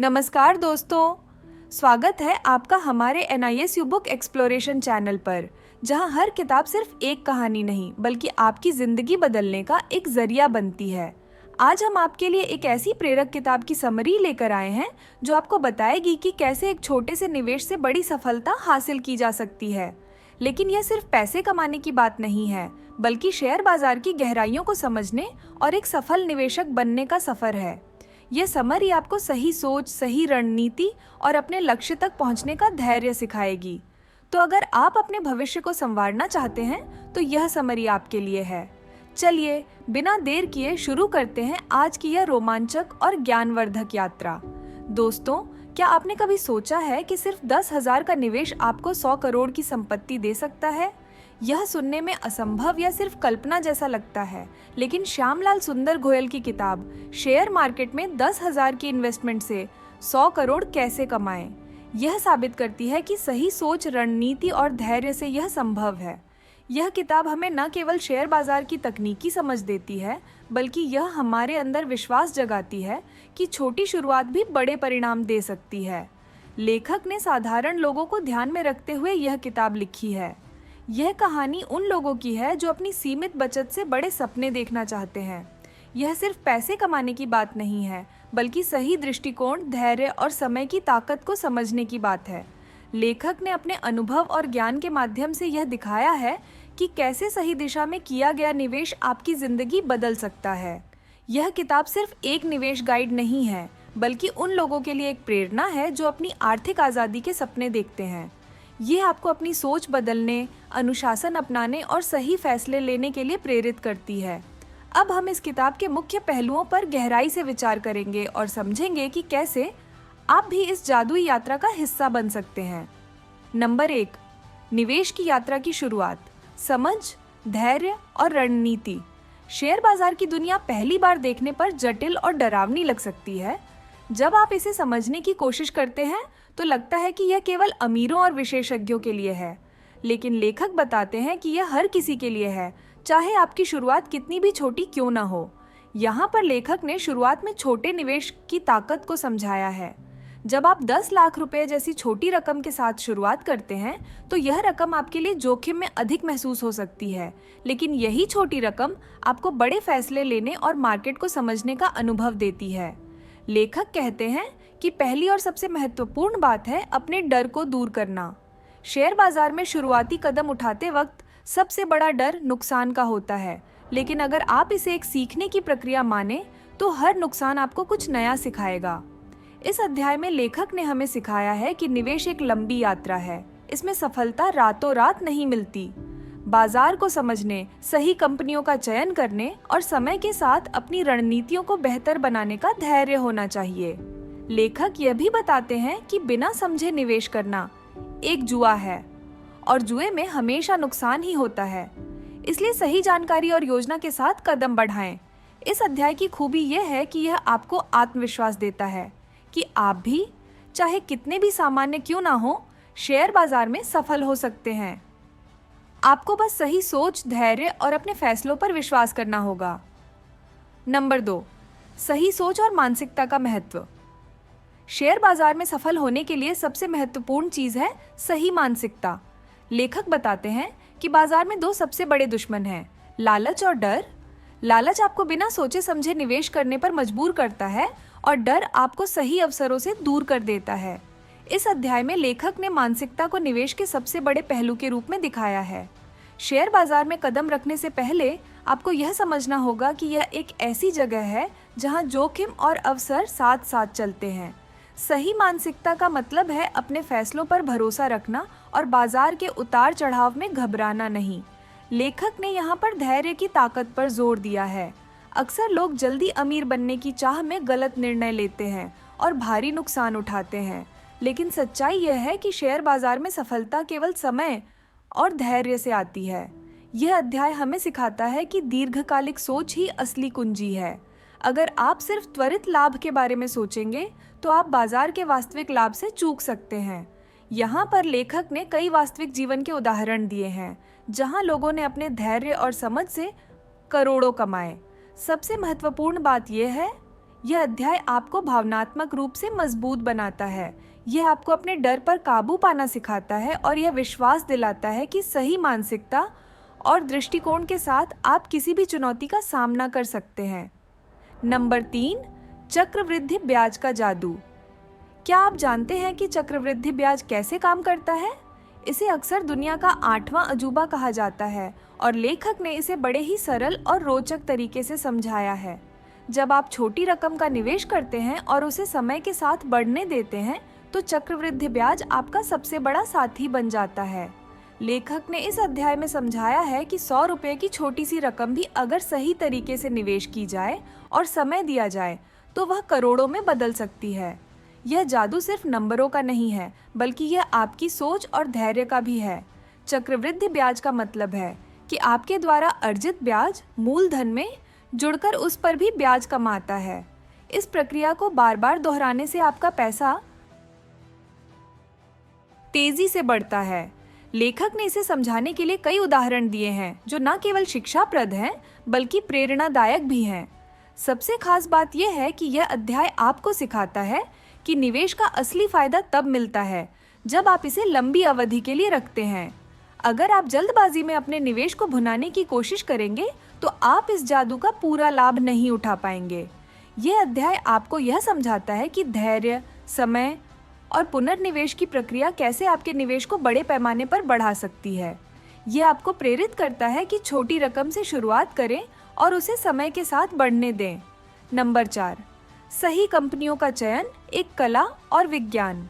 नमस्कार दोस्तों, स्वागत है आपका हमारे NISU बुक एक्सप्लोरेशन चैनल पर, जहां हर किताब सिर्फ एक कहानी नहीं बल्कि आपकी ज़िंदगी बदलने का एक जरिया बनती है। आज हम आपके लिए एक ऐसी प्रेरक किताब की समरी लेकर आए हैं जो आपको बताएगी कि कैसे एक छोटे से निवेश से बड़ी सफलता हासिल की जा सकती है। लेकिन यह सिर्फ पैसे कमाने की बात नहीं है, बल्कि शेयर बाजार की गहराइयों को समझने और एक सफल निवेशक बनने का सफर है। यह समरी आपको सही सोच, सही रणनीति और अपने लक्ष्य तक पहुंचने का धैर्य सिखाएगी। तो अगर आप अपने भविष्य को संवारना चाहते हैं तो यह समरी आपके लिए है। चलिए बिना देर किए शुरू करते हैं आज की यह रोमांचक और ज्ञानवर्धक यात्रा। दोस्तों, क्या आपने कभी सोचा है कि सिर्फ 10,000 का निवेश आपको 100 करोड़ की संपत्ति दे सकता है? यह सुनने में असंभव या सिर्फ कल्पना जैसा लगता है, लेकिन श्यामलाल सुंदर गोयल की किताब शेयर मार्केट में 10,000 की इन्वेस्टमेंट से 100 करोड़ कैसे कमाएं, यह साबित करती है कि सही सोच, रणनीति और धैर्य से यह संभव है। यह किताब हमें न केवल शेयर बाजार की तकनीकी समझ देती है, बल्कि यह हमारे अंदर विश्वास जगाती है कि छोटी शुरुआत भी बड़े परिणाम दे सकती है। लेखक ने साधारण लोगों को ध्यान में रखते हुए यह किताब लिखी है। यह कहानी उन लोगों की है जो अपनी सीमित बचत से बड़े सपने देखना चाहते हैं। यह सिर्फ पैसे कमाने की बात नहीं है, बल्कि सही दृष्टिकोण, धैर्य और समय की ताकत को समझने की बात है। लेखक ने अपने अनुभव और ज्ञान के माध्यम से यह दिखाया है कि कैसे सही दिशा में किया गया निवेश आपकी जिंदगी बदल सकता है। यह किताब सिर्फ एक निवेश गाइड नहीं है, बल्कि उन लोगों के लिए एक प्रेरणा है जो अपनी आर्थिक आज़ादी के सपने देखते हैं। ये आपको अपनी सोच बदलने, अनुशासन अपनाने और सही फैसले लेने के लिए प्रेरित करती है। अब हम इस किताब के मुख्य पहलुओं पर गहराई से विचार करेंगे और समझेंगे कि कैसे आप भी इस जादुई यात्रा का हिस्सा बन सकते हैं। नंबर 1, निवेश की यात्रा की शुरुआत। समझ, धैर्य और रणनीति। शेयर बाजार की दुनिया पहली बार देखने पर जटिल और डरावनी लग सकती है। जब आप इसे समझने की कोशिश करते हैं तो लगता है कि यह केवल अमीरों और विशेषज्ञों के लिए है, लेकिन लेखक बताते हैं कि यह हर किसी के लिए है, चाहे आपकी शुरुआत कितनी भी छोटी क्यों न हो। यहाँ पर लेखक ने शुरुआत में छोटे निवेश की ताकत को समझाया है। जब आप 10 लाख रुपए जैसी छोटी रकम के साथ शुरुआत करते हैं तो यह रकम आपके लिए जोखिम में अधिक महसूस हो सकती है, लेकिन यही छोटी रकम आपको बड़े फैसले लेने और मार्केट को समझने का अनुभव देती है। लेखक कहते हैं कि पहली और सबसे महत्वपूर्ण बात है अपने डर को दूर करना। शेयर बाजार में शुरुआती कदम उठाते वक्त सबसे बड़ा डर नुकसान का होता है, लेकिन अगर आप इसे एक सीखने की प्रक्रिया माने तो हर नुकसान आपको कुछ नया सिखाएगा। इस अध्याय में लेखक ने हमें सिखाया है कि निवेश एक लंबी यात्रा है। इसमें सफलता रातों रात नहीं मिलती। बाजार को समझने, सही कंपनियों का चयन करने और समय के साथ अपनी रणनीतियों को बेहतर बनाने का धैर्य होना चाहिए। लेखक यह भी बताते हैं कि बिना समझे निवेश करना एक जुआ है और जुए में हमेशा नुकसान ही होता है। इसलिए सही जानकारी और योजना के साथ कदम बढ़ाएं। इस अध्याय की खूबी यह है कि यह आपको आत्मविश्वास देता है कि आप भी, चाहे कितने भी सामान्य क्यों ना हो, शेयर बाजार में सफल हो सकते हैं। आपको बस सही सोच, धैर्य और अपने फैसलों पर विश्वास करना होगा। नंबर 2, सही सोच और मानसिकता का महत्व। शेयर बाजार में सफल होने के लिए सबसे महत्वपूर्ण चीज है सही मानसिकता। लेखक बताते हैं कि बाजार में 2 सबसे बड़े दुश्मन हैं, लालच और डर। लालच आपको बिना सोचे समझे निवेश करने पर मजबूर करता है और डर आपको सही अवसरों से दूर कर देता है। इस अध्याय में लेखक ने मानसिकता को निवेश के सबसे बड़े पहलू के रूप में दिखाया है। शेयर बाजार में कदम रखने से पहले आपको यह समझना होगा कि यह एक ऐसी जगह है जहां जोखिम और अवसर साथ साथ चलते हैं। सही मानसिकता का मतलब है अपने फैसलों पर भरोसा रखना और बाजार के उतार चढ़ाव में घबराना नहीं। लेखक ने यहाँ पर धैर्य की ताकत पर जोर दिया है। अक्सर लोग जल्दी अमीर बनने की चाह में गलत निर्णय लेते हैं और भारी नुकसान उठाते हैं, लेकिन सच्चाई यह है कि शेयर बाजार में सफलता केवल समय और धैर्य से आती है। यह अध्याय हमें सिखाता है कि दीर्घकालिक सोच ही असली कुंजी है। अगर आप सिर्फ त्वरित लाभ के बारे में सोचेंगे तो आप बाजार के वास्तविक लाभ से चूक सकते हैं। यहाँ पर लेखक ने कई वास्तविक जीवन के उदाहरण दिए हैं जहाँ लोगों ने अपने धैर्य और समझ से करोड़ों कमाए। सबसे महत्वपूर्ण बात यह है यह अध्याय आपको भावनात्मक रूप से मजबूत बनाता है। यह आपको अपने डर पर काबू पाना सिखाता है और यह विश्वास दिलाता है कि सही मानसिकता और दृष्टिकोण के साथ आप किसी भी चुनौती का सामना कर सकते हैं। नंबर 3, चक्रवृद्धि ब्याज का जादू। क्या आप जानते हैं कि चक्रवृद्धि ब्याज कैसे काम करता है? इसे अक्सर दुनिया का 8वां अजूबा कहा जाता है और लेखक ने इसे बड़े ही सरल और रोचक तरीके से समझाया है। जब आप छोटी रकम का निवेश करते हैं और उसे समय के साथ बढ़ने देते हैं, तो चक्रवृद्धि ब्याज आपका सबसे बड़ा साथी बन जाता है। लेखक ने इस अध्याय में समझाया है कि 100 रुपये की छोटी सी रकम भी अगर सही तरीके से निवेश की जाए और समय दिया जाए तो वह करोड़ों में बदल सकती है। यह जादू सिर्फ नंबरों का नहीं है, बल्कि यह आपकी सोच और धैर्य का भी है। चक्रवृद्धि ब्याज का मतलब है कि आपके द्वारा अर्जित ब्याज मूलधन में जुड़कर उस पर भी ब्याज कमाता है। इस प्रक्रिया को बार बार दोहराने से आपका पैसा तेजी से बढ़ता है। लेखक ने इसे समझाने के लिए कई उदाहरण दिए हैं जो न केवल शिक्षाप्रद हैं बल्कि प्रेरणादायक भी हैं। सबसे खास बात यह है कि यह अध्याय आपको सिखाता है कि निवेश का असली फायदा तब मिलता है जब आप इसे लंबी अवधि के लिए रखते हैं। अगर आप जल्दबाजी में अपने निवेश को भुनाने की कोशिश करेंगे तो आप इस जादू का पूरा लाभ नहीं उठा पाएंगे। यह अध्याय आपको यह समझाता है कि धैर्य, समय और पुनर्निवेश की प्रक्रिया कैसे आपके निवेश को बड़े पैमाने पर बढ़ा सकती है। यह आपको प्रेरित करता है कि छोटी रकम से शुरुआत करें और उसे समय के साथ बढ़ने दें। नंबर 4, सही कंपनियों का चयन एक कला और विज्ञान।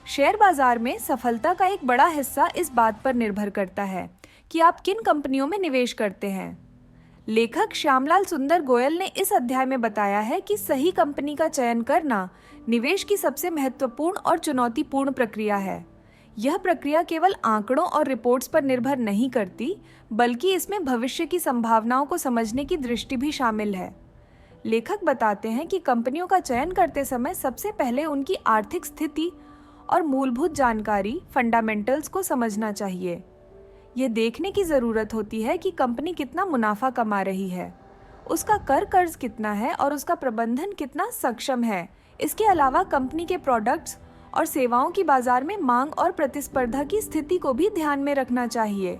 शेयर बाजार में सफलता का एक बड़ा हिस्सा इस बात पर निर्भर करता है कि आप किन कंपनियों में निवेश करते हैं। लेखक श्यामलाल सुंदर गोयल ने इस अध्याय में बताया है कि सही कंपनी का चयन करना निवेश की सबसे महत्वपूर्ण और चुनौतीपूर्ण प्रक्रिया है। यह प्रक्रिया केवल आंकड़ों और रिपोर्ट्स पर निर्भर नहीं करती, बल्कि इसमें भविष्य की संभावनाओं को समझने की दृष्टि भी शामिल है। लेखक बताते हैं कि कंपनियों का चयन करते समय सबसे पहले उनकी आर्थिक स्थिति और मूलभूत जानकारी, फंडामेंटल्स को समझना चाहिए। ये देखने की ज़रूरत होती है कि कंपनी कितना मुनाफा कमा रही है, उसका कर कर्ज कितना है और उसका प्रबंधन कितना सक्षम है। इसके अलावा कंपनी के प्रोडक्ट्स और सेवाओं की बाजार में मांग और प्रतिस्पर्धा की स्थिति को भी ध्यान में रखना चाहिए।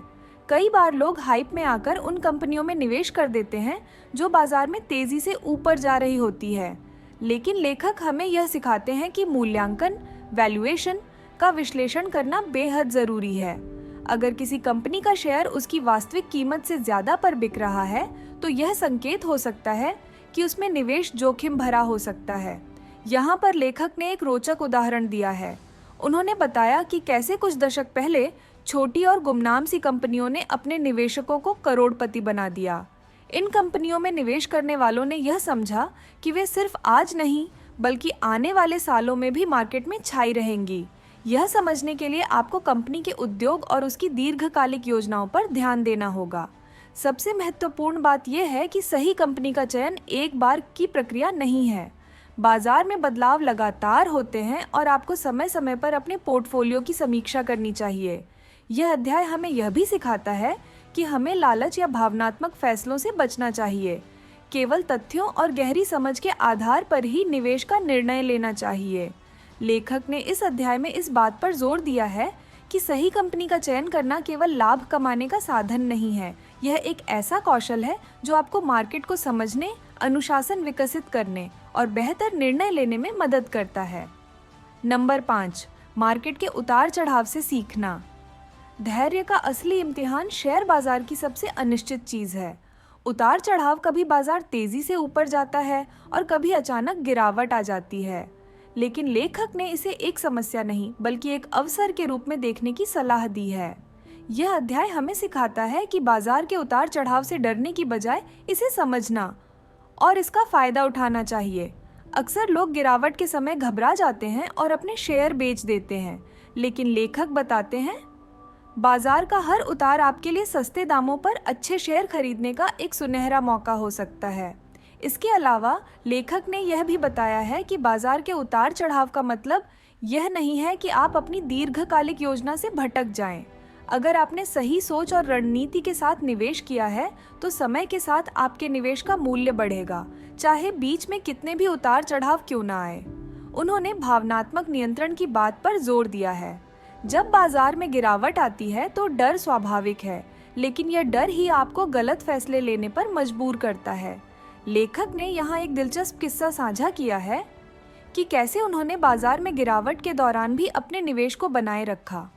कई बार लोग हाइप में आकर उन कंपनियों में निवेश कर देते हैं जो बाजार में तेजी से ऊपर जा रही होती है, लेकिन लेखक हमें यह सिखाते हैं कि मूल्यांकन, वैल्यूएशन का विश्लेषण करना बेहद ज़रूरी है। अगर किसी कंपनी का शेयर उसकी वास्तविक कीमत से ज़्यादा पर बिक रहा है, तो यह संकेत हो सकता है कि उसमें निवेश जोखिम भरा हो सकता है। यहाँ पर लेखक ने एक रोचक उदाहरण दिया है। उन्होंने बताया कि कैसे कुछ दशक पहले छोटी और गुमनाम सी कंपनियों ने अपने निवेशकों को करोड़पति बना दिया। इन कंपनियों में निवेश करने वालों ने यह समझा कि वे सिर्फ आज नहीं बल्कि आने वाले सालों में भी मार्केट में छाई रहेंगी। यह समझने के लिए आपको कंपनी के उद्योग और उसकी दीर्घकालिक योजनाओं पर ध्यान देना होगा। सबसे महत्वपूर्ण बात यह है कि सही कंपनी का चयन एक बार की प्रक्रिया नहीं है। बाजार में बदलाव लगातार होते हैं और आपको समय समय पर अपने पोर्टफोलियो की समीक्षा करनी चाहिए। यह अध्याय हमें यह भी सिखाता है कि हमें लालच या भावनात्मक फैसलों से बचना चाहिए। केवल तथ्यों और गहरी समझ के आधार पर ही निवेश का निर्णय लेना चाहिए। लेखक ने इस अध्याय में इस बात पर जोर दिया है कि सही कंपनी का चयन करना केवल लाभ कमाने का साधन नहीं है, यह एक ऐसा कौशल है जो आपको मार्केट को समझने, अनुशासन विकसित करने और बेहतर निर्णय लेने में मदद करता है। नंबर 5, मार्केट के उतार चढ़ाव से सीखना। धैर्य का असली इम्तिहान शेयर बाजार की सबसे अनिश्चित चीज़ है। उतार चढ़ाव, कभी बाजार तेजी से ऊपर जाता है और कभी अचानक गिरावट आ जाती है, लेकिन लेखक ने इसे एक समस्या नहीं बल्कि एक अवसर के रूप में देखने की सलाह दी है। यह अध्याय हमें सिखाता है कि बाजार के उतार चढ़ाव से डरने की बजाय इसे समझना और इसका फायदा उठाना चाहिए। अक्सर लोग गिरावट के समय घबरा जाते हैं और अपने शेयर बेच देते हैं, लेकिन लेखक बताते हैं बाजार का हर उतार आपके लिए सस्ते दामों पर अच्छे शेयर खरीदने का एक सुनहरा मौका हो सकता है। इसके अलावा लेखक ने यह भी बताया है कि बाजार के उतार चढ़ाव का मतलब यह नहीं है कि आप अपनी दीर्घकालिक योजना से भटक जाएं। अगर आपने सही सोच और रणनीति के साथ निवेश किया है तो समय के साथ आपके निवेश का मूल्य बढ़ेगा, चाहे बीच में कितने भी उतार चढ़ाव क्यों ना आए। उन्होंने भावनात्मक नियंत्रण की बात पर जोर दिया है। जब बाजार में गिरावट आती है तो डर स्वाभाविक है, लेकिन यह डर ही आपको गलत फैसले लेने पर मजबूर करता है। लेखक ने यहाँ एक दिलचस्प किस्सा साझा किया है कि कैसे उन्होंने बाजार में गिरावट के दौरान भी अपने निवेश को बनाए रखा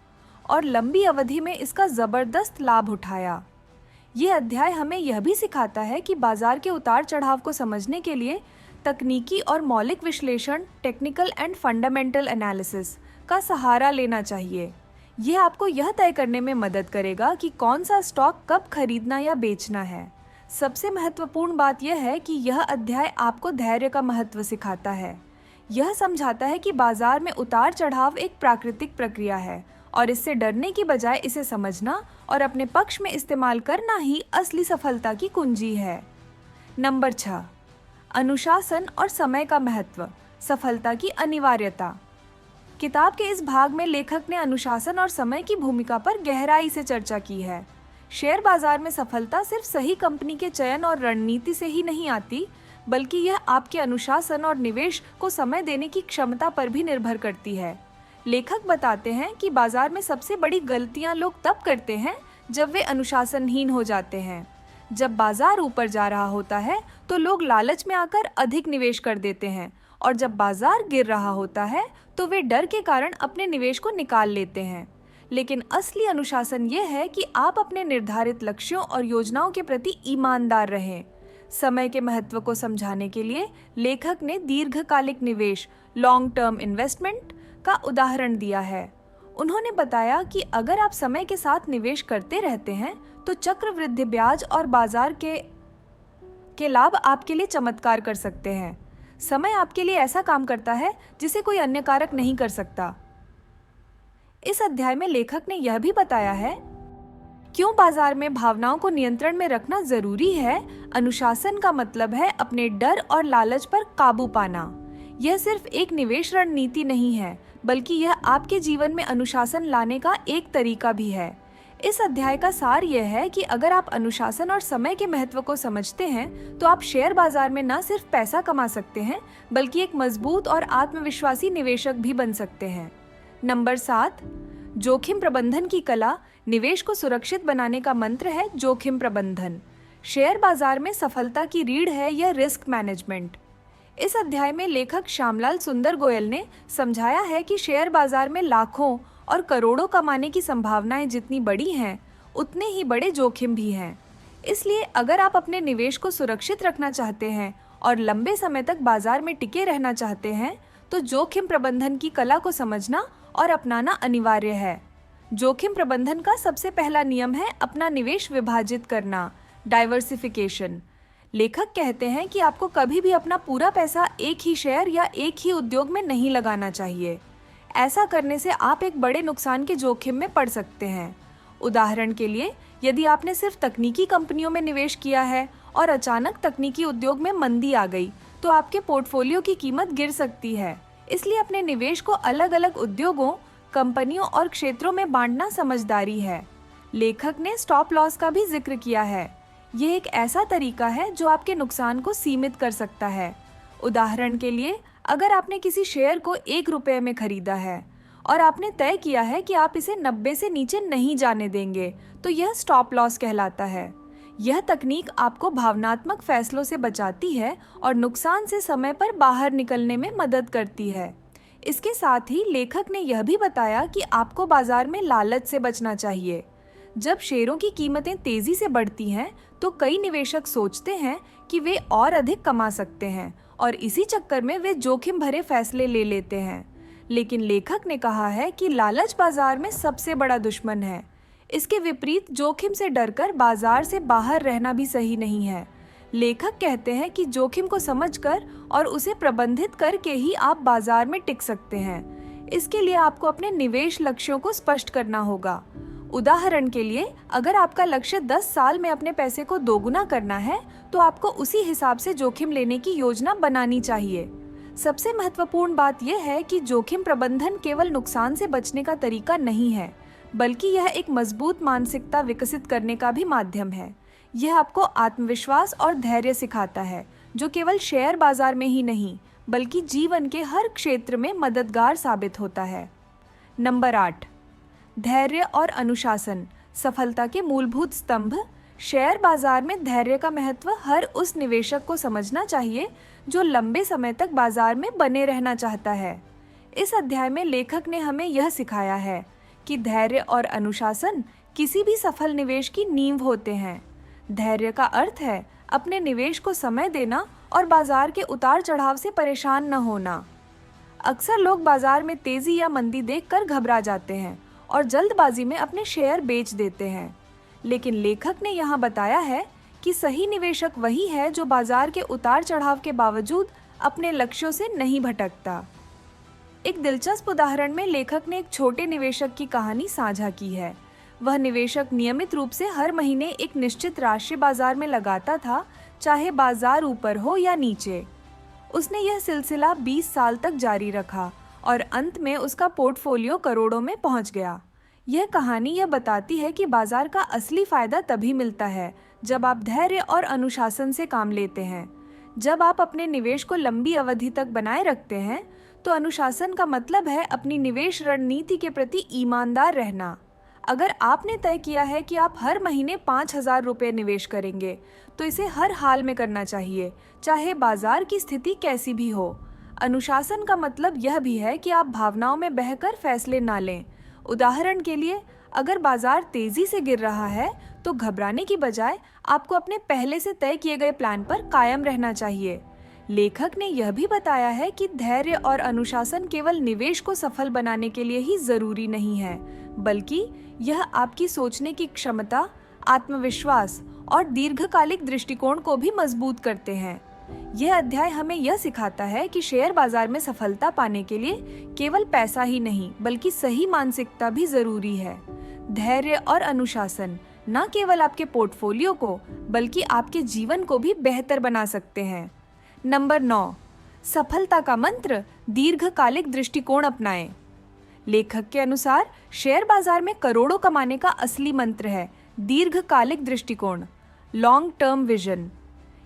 और लंबी अवधि में इसका जबरदस्त लाभ उठाया। ये अध्याय हमें यह भी सिखाता है कि बाजार के उतार चढ़ाव को समझने के लिए तकनीकी और मौलिक विश्लेषण, टेक्निकल एंड फंडामेंटल एनालिसिस का सहारा लेना चाहिए। यह आपको यह तय करने में मदद करेगा कि कौन सा स्टॉक कब खरीदना या बेचना है। सबसे महत्वपूर्ण बात यह है कि यह अध्याय आपको धैर्य का महत्व सिखाता है। यह समझाता है कि बाजार में उतार चढ़ाव एक प्राकृतिक प्रक्रिया है और इससे डरने की बजाय इसे समझना और अपने पक्ष में इस्तेमाल करना ही असली सफलता की कुंजी है। नंबर 6, अनुशासन और समय का महत्व, सफलता की अनिवार्यता। किताब के इस भाग में लेखक ने अनुशासन और समय की भूमिका पर गहराई से चर्चा की है। शेयर बाजार में सफलता सिर्फ सही कंपनी के चयन और रणनीति से ही नहीं आती, बल्कि यह आपके अनुशासन और निवेश को समय देने की क्षमता पर भी निर्भर करती है। लेखक बताते हैं कि बाजार में सबसे बड़ी गलतियां लोग तब करते हैं जब वे अनुशासनहीन हो जाते हैं। जब बाजार ऊपर जा रहा होता है तो लोग लालच में आकर अधिक निवेश कर देते हैं, और जब बाजार गिर रहा होता है तो वे डर के कारण अपने निवेश को निकाल लेते हैं। लेकिन असली अनुशासन ये है कि आप अपने निर्धारित लक्ष्यों और योजनाओं के प्रति ईमानदार रहें। समय के महत्व को समझाने के लिए लेखक ने दीर्घकालिक निवेश, लॉन्ग टर्म इन्वेस्टमेंट का उदाहरण दिया है। उन्होंने बताया कि अगर आप समय के साथ निवेश करते रहते हैं तो चक्रवृद्धि ब्याज और बाजार के लाभ आपके लिए चमत्कार कर सकते हैं। समय आपके लिए ऐसा काम करता है जिसे कोई अन्य कारक नहीं कर सकता। इस अध्याय में लेखक ने यह भी बताया है क्यों बाजार में भावनाओं को नियंत्रण में रखना जरूरी है। अनुशासन का मतलब है अपने डर और लालच पर काबू पाना। यह सिर्फ एक निवेश रणनीति नहीं है, बल्कि यह आपके जीवन में अनुशासन लाने का एक तरीका भी है। इस अध्याय का सार यह है कि अगर आप अनुशासन और समय के महत्व को समझते हैं तो आप शेयर बाजार में न सिर्फ पैसा कमा सकते हैं, बल्कि एक मजबूत और आत्मविश्वासी निवेशक भी बन सकते हैं। नंबर 7, जोखिम प्रबंधन की कला। निवेश को सुरक्षित बनाने का मंत्र है जोखिम प्रबंधन। शेयर बाजार में सफलता की रीढ़ है यह रिस्क मैनेजमेंट। इस अध्याय में लेखक श्यामलाल सुंदर गोयल ने समझाया है कि शेयर बाजार में लाखों और करोड़ों कमाने की संभावनाएं जितनी बड़ी हैं, उतने ही बड़े जोखिम भी हैं। इसलिए अगर आप अपने निवेश को सुरक्षित रखना चाहते हैं और लंबे समय तक बाजार में टिके रहना चाहते हैं, तो जोखिम प्रबंधन की कला को समझना और अपनाना अनिवार्य है। जोखिम प्रबंधन का सबसे पहला नियम है अपना निवेश विभाजित करना, डाइवर्सिफिकेशन। लेखक कहते हैं कि आपको कभी भी अपना पूरा पैसा एक ही शेयर या एक ही उद्योग में नहीं लगाना चाहिए। ऐसा करने से आप एक बड़े नुकसान के जोखिम में पड़ सकते हैं। उदाहरण के लिए, यदि आपने सिर्फ तकनीकी कंपनियों में निवेश किया है और अचानक तकनीकी उद्योग में मंदी आ गई, तो आपके पोर्टफोलियो की कीमत गिर सकती है। इसलिए अपने निवेश को अलग अलग उद्योगों, कंपनियों और क्षेत्रों में बांटना समझदारी है। लेखक ने स्टॉप लॉस का भी जिक्र किया है। यह एक ऐसा तरीका है जो आपके नुकसान को सीमित कर सकता है। उदाहरण के लिए, अगर आपने किसी शेयर को 1 रुपये में खरीदा है और आपने तय किया है कि आप इसे 90 से नीचे नहीं जाने देंगे, तो यह स्टॉप लॉस कहलाता है। यह तकनीक आपको भावनात्मक फैसलों से बचाती है और नुकसान से समय पर बाहर निकलने में मदद करती है। इसके साथ ही लेखक ने यह भी बताया कि आपको बाजार में लालच से बचना चाहिए। जब शेयरों की कीमतें तेजी से बढ़ती हैं, तो कई निवेशक सोचते हैं कि वे और अधिक कमा सकते हैं और इसी चक्कर में वे जोखिम भरे फैसले ले लेते हैं। लेकिन लेखक ने कहा है कि लालच बाजार में सबसे बड़ा दुश्मन है। इसके विपरीत जोखिम से डरकर बाजार से बाहर रहना भी सही नहीं है। लेखक कहते हैं कि जोखिम को समझकर और उसे प्रबंधित करके ही आप बाजार में टिक सकते हैं। इसके लिए आपको अपने निवेश लक्ष्यों को स्पष्ट करना होगा। उदाहरण के लिए, अगर आपका लक्ष्य 10 साल में अपने पैसे को दोगुना करना है, तो आपको उसी हिसाब से जोखिम लेने की योजना बनानी चाहिए। सबसे महत्वपूर्ण बात यह है कि जोखिम प्रबंधन केवल नुकसान से बचने का तरीका नहीं है, बल्कि यह एक मजबूत मानसिकता विकसित करने का भी माध्यम है। यह आपको आत्मविश्वास और धैर्य सिखाता है, जो केवल शेयर बाजार में ही नहीं बल्कि जीवन के हर क्षेत्र में मददगार साबित होता है। नंबर 8, धैर्य और अनुशासन, सफलता के मूलभूत स्तंभ। शेयर बाजार में धैर्य का महत्व हर उस निवेशक को समझना चाहिए जो लंबे समय तक बाजार में बने रहना चाहता है। इस अध्याय में लेखक ने हमें यह सिखाया है कि धैर्य और अनुशासन किसी भी सफल निवेश की नींव होते हैं। धैर्य का अर्थ है अपने निवेश को समय देना और बाजार के उतार चढ़ाव से परेशान न होना। अक्सर लोग बाजार में तेजी या मंदी देखकर घबरा जाते हैं और जल्दबाजी में अपने शेयर बेच देते हैं। लेकिन लेखक ने यहाँ बताया है कि सही निवेशक वही है जो बाजार के उतार चढ़ाव के बावजूद अपने लक्ष्यों से नहीं भटकता। एक दिलचस्प उदाहरण में लेखक ने एक छोटे निवेशक की कहानी साझा की है। वह निवेशक नियमित रूप से हर महीने एक निश्चित राशि बाजार में लगाता था, चाहे बाजार ऊपर हो या नीचे। उसने यह सिलसिला 20 साल तक जारी रखा और अंत में उसका पोर्टफोलियो करोड़ों में पहुंच गया। यह कहानी यह बताती है कि बाजार का असली फायदा तभी मिलता है जब आप धैर्य और अनुशासन से काम लेते हैं। जब आप अपने निवेश को लंबी अवधि तक बनाए रखते हैं तो अनुशासन का मतलब है अपनी निवेश रणनीति के प्रति ईमानदार रहना। अगर आपने तय किया है कि आप हर महीने 5,000 रुपये निवेश करेंगे तो इसे हर हाल में करना चाहिए, चाहे बाजार की स्थिति कैसी भी हो। अनुशासन का मतलब यह भी है कि आप भावनाओं में बहकर फैसले ना लें। उदाहरण के लिए, अगर बाजार तेजी से गिर रहा है तो घबराने की बजाय आपको अपने पहले से तय किए गए प्लान पर कायम रहना चाहिए। लेखक ने यह भी बताया है कि धैर्य और अनुशासन केवल निवेश को सफल बनाने के लिए ही जरूरी नहीं है, बल्कि यह आपकी सोचने की क्षमता, आत्मविश्वास और दीर्घकालिक दृष्टिकोण को भी मजबूत करते हैं। यह अध्याय हमें यह सिखाता है कि शेयर बाजार में सफलता पाने के लिए केवल पैसा ही नहीं बल्कि सही मानसिकता भी जरूरी है। धैर्य और अनुशासन न केवल आपके पोर्टफोलियो को बल्कि आपके जीवन को भी बेहतर बना सकते हैं। नंबर 9, सफलता का मंत्र, दीर्घकालिक दृष्टिकोण अपनाएं। लेखक के अनुसार शेयर बाजार में करोड़ों कमाने का असली मंत्र है दीर्घकालिक दृष्टिकोण, लॉन्ग टर्म विजन।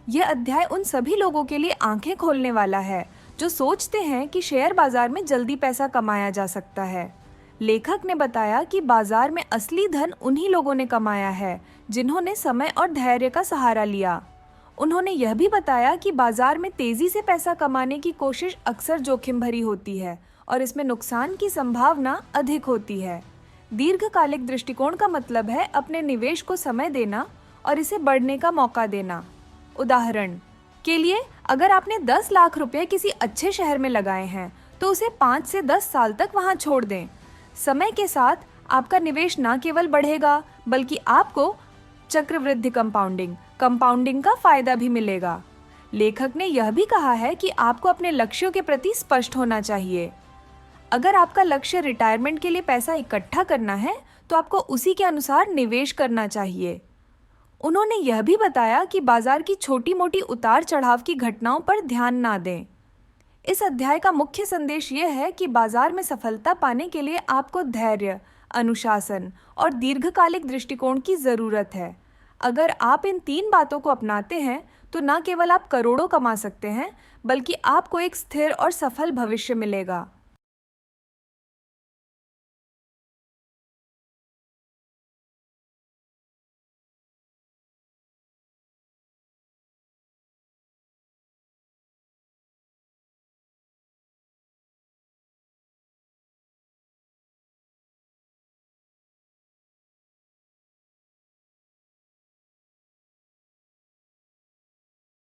यह अध्याय उन सभी लोगों के लिए आंखें खोलने वाला है जो सोचते हैं कि शेयर बाजार में जल्दी पैसा कमाया जा सकता है। लेखक ने बताया कि बाजार में असली धन उन्हीं लोगों ने कमाया है जिन्होंने समय और धैर्य का सहारा लिया। उन्होंने यह भी बताया कि बाजार में तेजी से पैसा कमाने की कोशिश अक्सर जोखिम भरी होती है और इसमें नुकसान की संभावना अधिक होती है। दीर्घकालिक दृष्टिकोण का मतलब है अपने निवेश को समय देना और इसे बढ़ने का मौका देना। उदाहरण के लिए, अगर आपने 10 लाख रुपए किसी अच्छे शहर में लगाए हैं तो उसे 5 से 10 साल तक वहां छोड़ दें। समय के साथ आपका निवेश न केवल बढ़ेगा बल्कि आपको चक्रवृद्धि कंपाउंडिंग का फायदा भी मिलेगा। लेखक ने यह भी कहा है कि आपको अपने लक्ष्यों के प्रति स्पष्ट होना चाहिए। अगर आपका लक्ष्य रिटायरमेंट के लिए पैसा इकट्ठा करना है तो आपको उसी के अनुसार निवेश करना चाहिए। उन्होंने यह भी बताया कि बाजार की छोटी मोटी उतार चढ़ाव की घटनाओं पर ध्यान ना दें। इस अध्याय का मुख्य संदेश यह है कि बाजार में सफलता पाने के लिए आपको धैर्य, अनुशासन और दीर्घकालिक दृष्टिकोण की जरूरत है। अगर आप इन 3 बातों को अपनाते हैं तो न केवल आप करोड़ों कमा सकते हैं बल्कि आपको एक स्थिर और सफल भविष्य मिलेगा।